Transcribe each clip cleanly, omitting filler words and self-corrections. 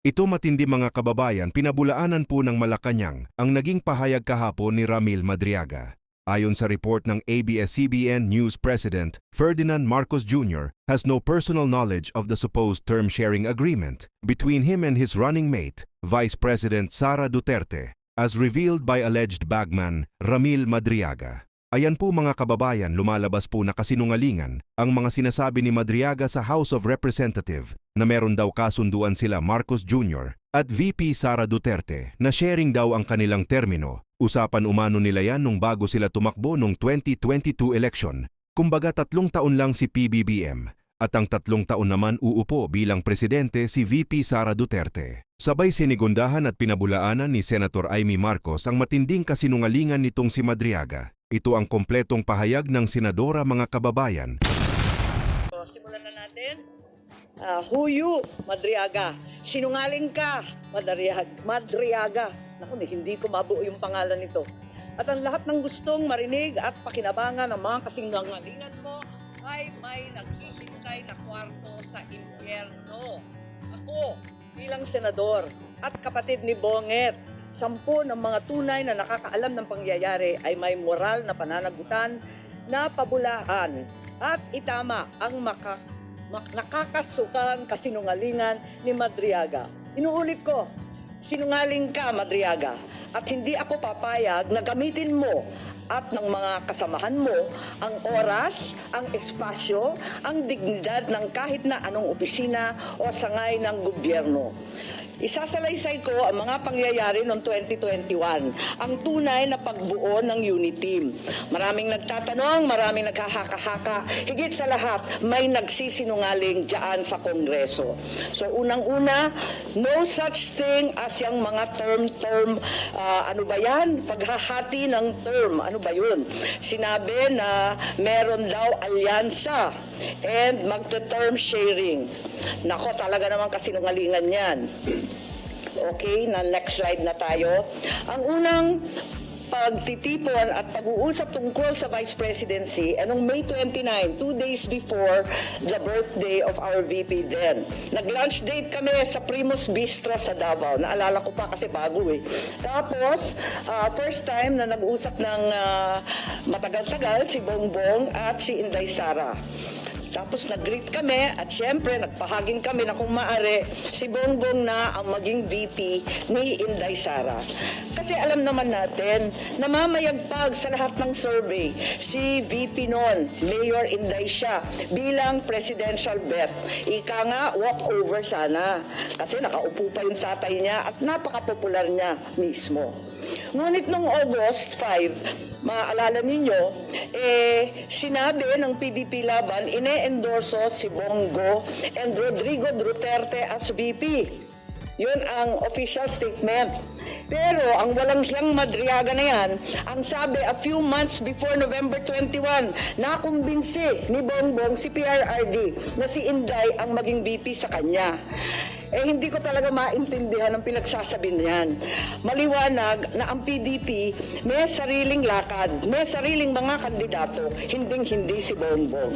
Ito matindi mga kababayan, pinabulaanan po ng Malacanang ang naging pahayag kahapon ni Ramil Madriaga. Ayon sa report ng ABS-CBN News President, Ferdinand Marcos Jr. has no personal knowledge of the supposed term-sharing agreement between him and his running mate, Vice President Sara Duterte, as revealed by alleged bagman Ramil Madriaga. Ayan po mga kababayan, lumalabas po na kasinungalingan ang mga sinasabi ni Madriaga sa House of Representatives na meron daw kasunduan sila Marcos Jr. at VP Sara Duterte na sharing daw ang kanilang termino. Usapan umano nila yan nung bago sila tumakbo nung 2022 election. Kumbaga 3 taon lang si PBBM at ang 3 taon naman uupo bilang presidente si VP Sara Duterte. Sabay sinigundahan at pinabulaanan ni Senator Amy Marcos ang matinding kasinungalingan nitong si Madriaga. Ito ang kompletong pahayag ng senadora mga kababayan. So, simulan na natin. Huyu, Madriaga. Sinungaling ka, Madriaga. Naku, hindi ko mabuo yung pangalan nito. At ang lahat ng gustong marinig at pakinabangan ng mga kasinungalingan mo ay may naghihintay na kwarto sa impyerno. Ako, bilang senador at kapatid ni Bonget, 10 ng mga tunay na nakakaalam ng pangyayari ay may moral na pananagutan na pabulaan at itama ang nakakasukan kasinungalingan ni Madriaga. Inuulit ko, sinungaling ka, Madriaga, at hindi ako papayag na gamitin mo at ng mga kasamahan mo ang oras, ang espasyo, ang dignidad ng kahit na anong opisina o sangay ng gobyerno. Isasalaysay ko ang mga pangyayari noong 2021, ang tunay na pagbuo ng unit team. Maraming nagtatanong, maraming naghahaka-haka, higit sa lahat, may nagsisinungaling dyan sa Kongreso. So unang-una, no such thing as yung mga term, ano ba yan? Paghahati ng term, ano ba yun? Sinabi na meron daw alyansa and magte-term sharing. Nako, talaga naman kasinungalingan yan. Okay, na next slide na tayo. Ang unang pagtitipon at pag-uusap tungkol sa Vice Presidency anong May 29, 2 days before the birthday of our VP then. Nag-lunch date kami sa Primus Bistro sa Davao. Naalala ko pa kasi bago eh. Tapos, first time na nag-usap ng matagal-tagal si Bongbong at si Inday Sara. Tapos nag-greet kami at syempre nagpahagin kami na kung maaari si Bongbong na ang maging VP ni Inday Sara. Kasi alam naman natin na mamayagpag sa lahat ng survey si VP noon, Mayor Inday siya bilang presidential bet. Ika nga, walkover sana. Kasi nakaupo pa yung tatay niya at napaka-popular niya mismo. Ngunit noong August 5, maaalala ninyo, sinabi ng PDP Laban, ine-endorso si Bongo and Rodrigo Duterte as VP. Yun ang official statement. Pero ang walang siyang Madriaga na yan, ang sabi a few months before November 21, nakumbinsi ni Bongbong si PRRD na si Inday ang maging VP sa kanya. Hindi ko talaga maintindihan ang pinagsasabi niyan. Maliwanag na ang PDP may sariling lakad, may sariling mga kandidato, hindi si Bongbong.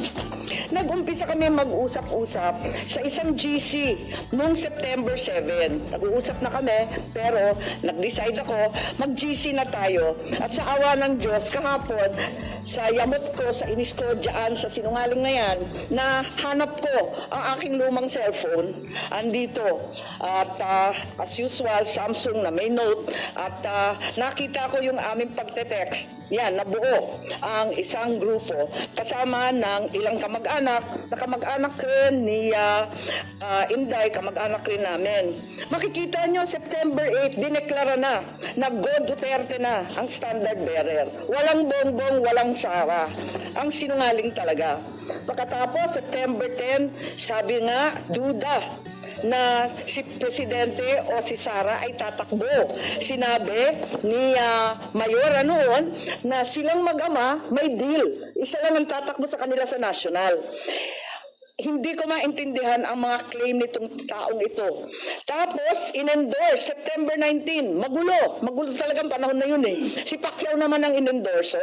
Nag-umpisa kami mag-usap-usap sa isang GC noong September 7. Nag-uusap na kami, pero nag-decide ako, mag-GC na tayo. At sa awa ng Diyos, kahapon, sa yamot ko, sa inis ko dyan, sa sinungaling na yan, na hanap ko ang aking lumang cellphone, andito. At as usual, Samsung na may note, at nakita ko yung aming pagte-text. Yan, nabuo ang isang grupo kasama ng ilang kamag-anak, na kamag-anak rin ni Inday, kamag-anak rin namin. Makikita nyo, September 8, dineklara na Go Duterte na ang standard bearer. Walang Bongbong, walang Sara. Ang sinungaling talaga. Pagkatapos, September 10, sabi nga, duda na si Presidente o si Sara ay tatakbo. Sinabi ni Mayora noon na silang mag-ama may deal. Isa lang ang tatakbo sa kanila sa national. hindi ko maintindihan ang mga claim nitong taong ito. Tapos, in-endorse, September 19, magulo talagang panahon na yun eh. Si Pacquiao naman ang in-endorse.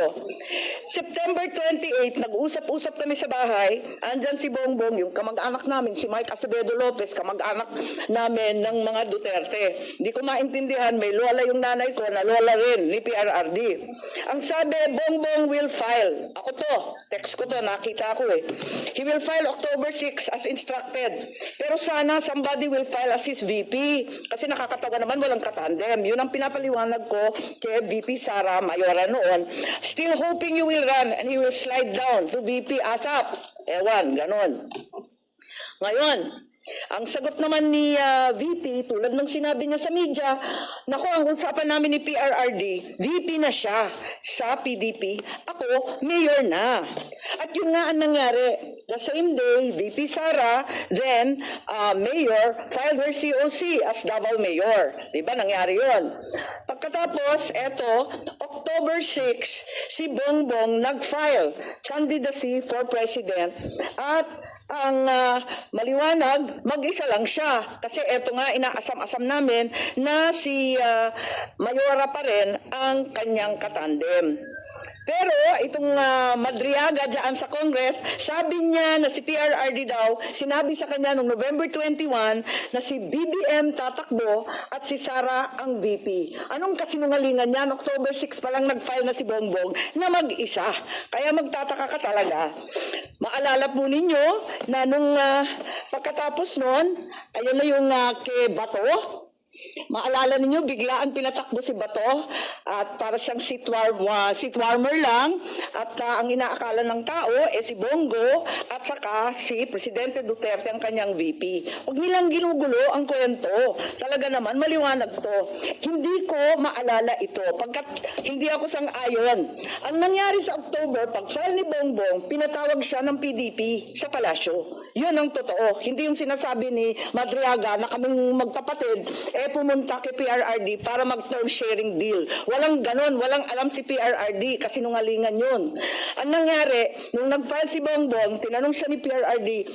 September 28, nag-usap-usap kami sa bahay, andyan si Bongbong, yung kamag-anak namin, si Mike Acevedo Lopez, kamag-anak namin ng mga Duterte. Hindi ko maintindihan, may lola yung nanay ko, na lola rin ni PRRD. Ang sabi, Bongbong will file. Ako to, text ko to, nakita ko eh. He will file October 6 as instructed. Pero sana somebody will file as his VP. Kasi nakakatawa naman, walang katandem. Yun ang pinapaliwanag ko kay VP Sara Mayora noon. Still hoping you will run and he will slide down to VP ASAP. Ewan, ganon. Ngayon, ang sagot naman ni VP, tulad ng sinabi niya sa media, naku, ang usapan namin ni PRRD, VP na siya sa PDP, ako, mayor na. At yun nga ang nangyari. The same day, VP Sara, then mayor, filed her COC as Davao Mayor. Diba, nangyari yun. Pagkatapos, eto, October 6, si Bongbong nag-file candidacy for president at ang maliwanag, mag-isa lang siya. Kasi eto nga, inaasam-asam namin na si Mayora pa rin ang kanyang katandem. Pero itong Madriaga dyan sa Congress, sabi niya na si PRRD daw, sinabi sa kanya noong November 21 na si BBM tatakbo at si Sara ang VP. Anong kasinungalingan niyan? October 6 pa lang nag-file na si Bongbong na mag-isa. Kaya magtataka ka talaga. Maalala po ninyo na nung pagkatapos nun, ayun na yung kay Bato. Maalala ninyo, biglaan pinatakbo si Bato at para siyang seat warmer lang at ang inaakala ng tao si Bongo at saka si Presidente Duterte ang kanyang VP. Huwag nilang ginugulo ang kwento. Talaga naman, maliwanag to. Hindi ko maalala ito pagkat hindi ako sang-ayon. Ang nangyari sa October, pag-file ni Bongbong, pinatawag siya ng PDP sa palasyo. Yun ang totoo. Hindi yung sinasabi ni Madriaga na kaming magkapatid, pumunta kay PRRD para mag-term sharing deal. Walang ganon, walang alam si PRRD kasi nungalingan yun. Ang nangyari, nung nag-file si Bongbong, tinanong siya ni PRRD,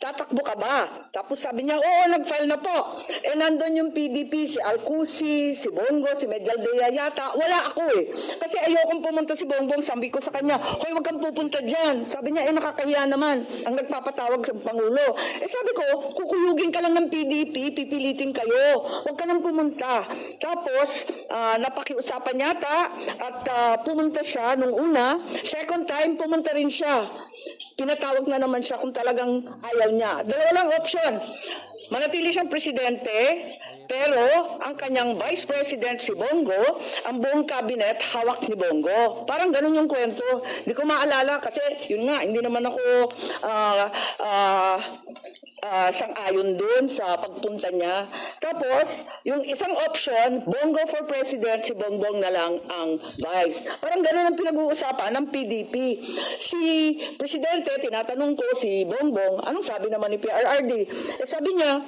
tatakbo ka ba? Tapos sabi niya, oo, nag-file na po. Nandun yung PDP, si Alcusi, si Bongo, si Medialdea yata. Wala ako eh. Kasi ayokong pumunta si Bongbong. Sabi ko sa kanya, hoy, wag kang pupunta dyan. Sabi niya, nakakahiya naman ang nagpapatawag sa Pangulo. Sabi ko, kukuyugin ka lang ng PDP, pipilitin kayo. Huwag ka nang pumunta. Tapos, napakiusapan yata at pumunta siya nung una. Second time, pumunta rin siya. Pinatawag na naman siya kung talagang ayaw niya. Dalawa lang option. Manatili siyang presidente, pero ang kanyang vice president si Bongo, ang buong cabinet hawak ni Bongo. Parang ganun yung kwento. Hindi ko maalala kasi yun nga, hindi naman ako sang-ayon dun sa pagpunta niya. Tapos, yung isang option, Bongo for president, si Bongbong na lang ang vice. Parang ganun ang pinag-uusapan ng PDP. Si presidente, tinatanong ko si Bongbong, anong sabi naman ni PRRD? Sabi niya,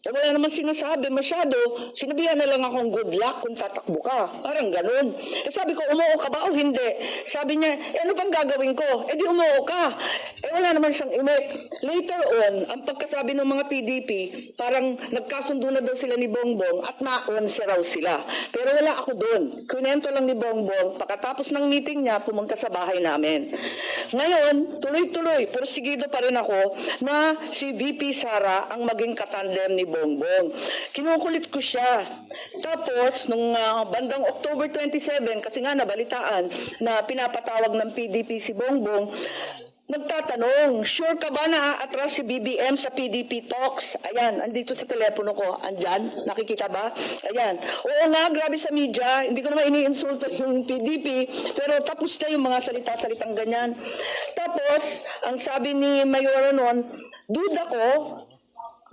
wala naman sinasabi masyado, sinabihan na lang akong good luck kung tatakbo ka. Parang ganun. Sabi ko, umuo ka ba o hindi? Sabi niya, ano pang gagawin ko? Di umuo ka. Wala naman siyang imik. Later on, ang pagkasabi ng mga PDP, parang nagkasundo na daw sila ni Bongbong at na-on raw sila. Pero wala ako doon. Kunento lang ni Bongbong, pagkatapos ng meeting niya, pumunta sa bahay namin. Ngayon, tuloy-tuloy, porsigido pa rin ako na si VP Sara ang maging katandem ni Bongbong. Kinukulit ko siya. Tapos, nung bandang October 27, kasi nga nabalitaan na pinapatawag ng PDP si Bongbong, nagtatanong, sure ka ba na atras si BBM sa PDP talks? Ayan, andito sa telepono ko. Andyan, nakikita ba? Ayan. Oo nga, grabe sa media. Hindi ko naman iniinsulto yung PDP, pero tapos na yung mga salita-salitang ganyan. Tapos, ang sabi ni Mayora noon, duda ko,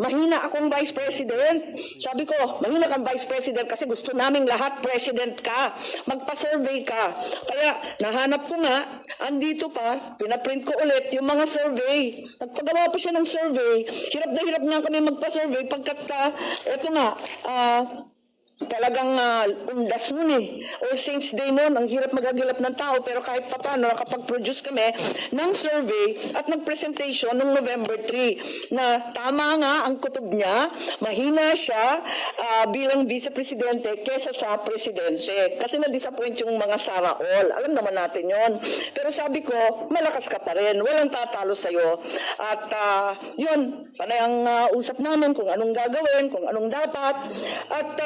mahina akong vice president. Sabi ko, mahina kang vice president kasi gusto naming lahat president ka. Magpa-survey ka. Kaya nahanap ko nga, andito pa, pinaprint ko ulit yung mga survey. Nagpagawa pa siya ng survey. Hirap na hirap nga kami magpa-survey pagkat, eto nga, talagang undas nun eh. All Saints Day noon, ang hirap magagilap ng tao, pero kahit papano nakapag-produce kami ng survey at nag-presentation noong November 3 na tama nga ang kutob niya, mahina siya bilang vice-presidente kesa sa presidente. Kasi na-disappoint yung mga Sara All. Alam naman natin yon. Pero sabi ko, malakas ka pa rin, walang tatalo sa'yo. At yun, panay ang usap namin kung anong gagawin, kung anong dapat. At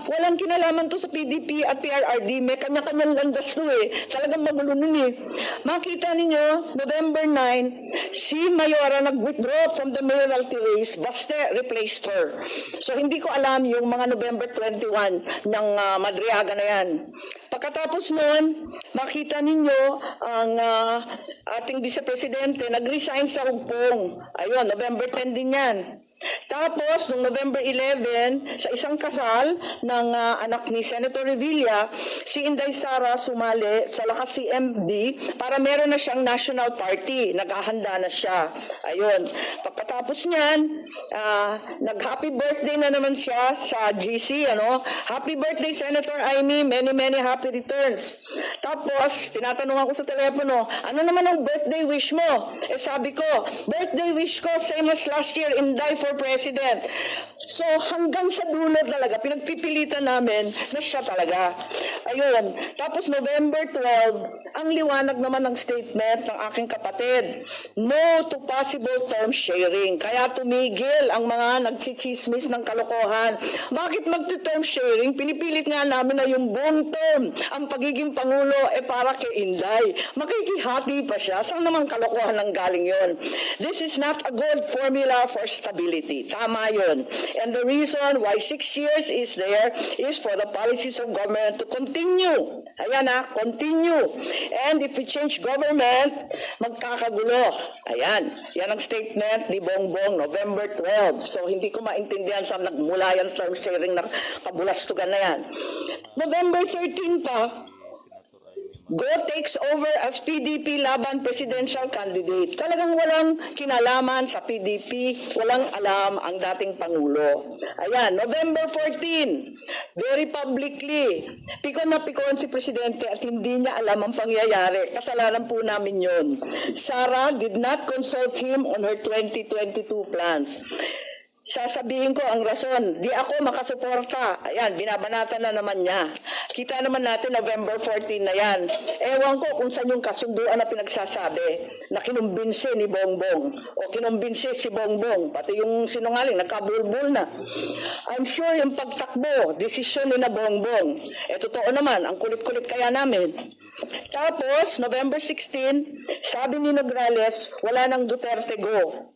walang kinalaman to sa PDP at PRRD. May kanya-kanyang landas to eh. Talagang magulo nun eh. Makita ninyo, November 9, si Mayora nag-withdraw from the mayoralty race, Baste replaced her. So hindi ko alam yung mga November 21 ng Madriaga na yan. Pagkatapos noon, makita ninyo ang ating vice-presidente nag-resign sa Hugpong. Ayun, November 10 din yan. Tapos, noong November 11, sa isang kasal ng anak ni Senator Revilla, si Inday Sara sumali sa Lakas CMD para meron na siyang national party. Naghahanda na siya. Ayun. Pagkatapos niyan, nag-happy birthday na naman siya sa GC. Ano? Happy birthday, Senator Amy. Many, many happy returns. Tapos, tinatanong ako sa telepono, ano naman ang birthday wish mo? Eh sabi ko, birthday wish ko, same as last year, Inday for President. So hanggang sa dulo talaga, pinagpipilitan namin na siya talaga. Ayun. Tapos November 12, ang liwanag naman ng statement ng aking kapatid, no to possible term sharing. Kaya tumigil ang mga nagchichismis ng kalokohan. Bakit magti-term sharing? Pinipilit nga namin na yung buong term, ang pagiging Pangulo, para kay Inday. Makikihati pa siya. Saan naman kalokohan ng galing yon? This is not a good formula for stability. Tama yun. And the reason why 6 years is there is for the policies of government to continue. Ayan continue. And if we change government, magkakagulo. Ayan. Yan ang statement ni Bongbong November 12. So hindi ko maintindihan saan nagmula yan sa sharing na kabulastugan na yan. November 13 pa, Go takes over as PDP laban presidential candidate. Talagang walang kinalaman sa PDP, walang alam ang dating Pangulo. Ayan, November 14, very publicly, pikon na pikon si Presidente at hindi niya alam ang pangyayari. Kasalanan po namin yun. Sara did not consult him on her 2022 plans. Sasabihin ko ang rason, di ako makasuporta. Ayan, binabanatan na naman niya. Kita naman natin November 14 na yan. Ewan ko kung saan yung kasunduan na pinagsasabi na kinumbinsi ni Bongbong o kinumbinsi si Bongbong. Pati yung sinungaling, nagkabulbul na. I'm sure yung pagtakbo, desisyon ni na Bongbong. Totoo naman, ang kulit-kulit kaya namin. Tapos, November 16, sabi ni Nograles, wala nang Duterte go.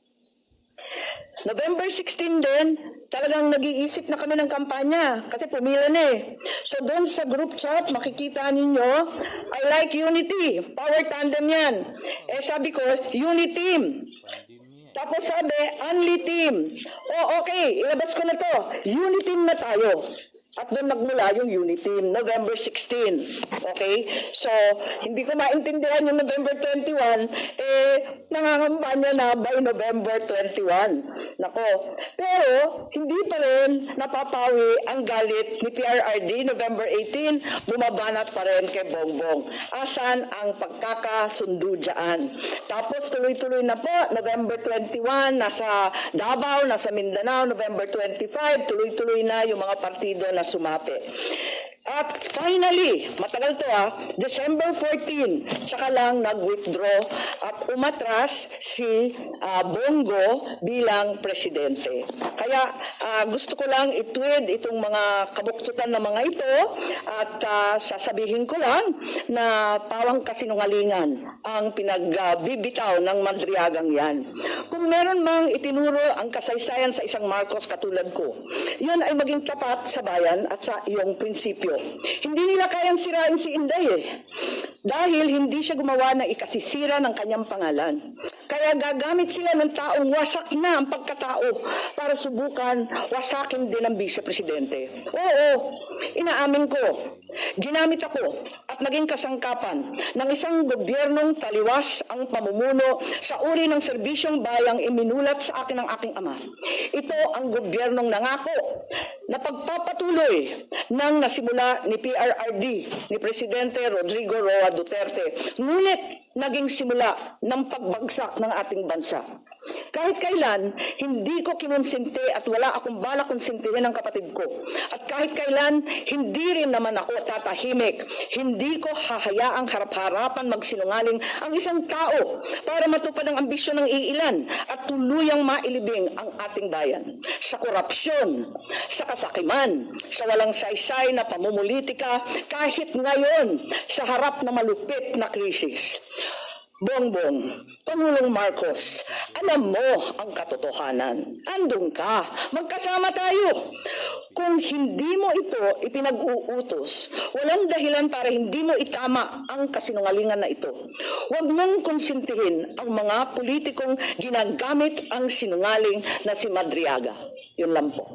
November 16 din, talagang nag-iisip na kami ng kampanya kasi pumila na eh. So doon sa group chat, makikita ninyo, I like unity, power tandem yan. Sabi ko, uniteam. Tapos sabi, only team. Okay, ilabas ko na to. Uniteam na tayo. At doon nagmula yung Uniteam, November 16. Okay? So, hindi ko maintindihan yung November 21, nangangampanya na by November 21. Nako. Pero, hindi pa rin napapawi ang galit ni PRRD, November 18, bumabanat pa rin kay Bongbong. Asan ang pagkakasundo dyan? Tapos, tuloy-tuloy na po, November 21, nasa Davao, nasa Mindanao, November 25, tuloy-tuloy na yung mga partido na sumapi. At finally, matagal to December 14, tsaka lang nag-withdraw at umatras si Bongo bilang presidente. Kaya gusto ko lang itweed itong mga kabuktutan na mga ito at sasabihin ko lang na pawang kasinungalingan ang pinagbibitaw ng Madriagang yan. Kung meron mang itinuro ang kasaysayan sa isang Marcos katulad ko, yun ay maging tapat sa bayan at sa iyong prinsipyo. Hindi nila kayang sirain si Inday dahil hindi siya gumawa ng ikasisira ng kanyang pangalan. Kaya gagamit sila ng taong wasak na ang pagkatao para subukan wasakin din ang vice-presidente. Oo, inaamin ko, ginamit ako at naging kasangkapan ng isang gobyernong taliwas ang pamumuno sa uri ng serbisyong bayang iminulat sa akin ng aking ama. Ito ang gobyernong nangako na pagpapatuloy ng nasimula ni PRRD, ni Presidente Rodrigo Roa Duterte, ngunit naging simula ng pagbagsak ng ating bansa. Kahit kailan, hindi ko kinonsente at wala akong balak konsintihin ng kapatid ko. At kahit kailan, hindi rin naman ako tatahimik. Hindi ko hahayaang harap-harapan magsinungaling ang isang tao para matupad ang ambisyon ng iilan at tuluyang mailibing ang ating bayan. Sa korupsyon, sa kasakiman, sa walang saysay na pamumulitika, kahit ngayon sa harap ng malupit na krisis. Bongbong, Pangulong Marcos, alam mo ang katotohanan. Andun ka. Magkasama tayo. Kung hindi mo ito ipinag-uutos, walang dahilan para hindi mo itama ang kasinungalingan na ito. Huwag mong konsintihin ang mga politikong ginagamit ang sinungaling na si Madriaga. Yun lang po.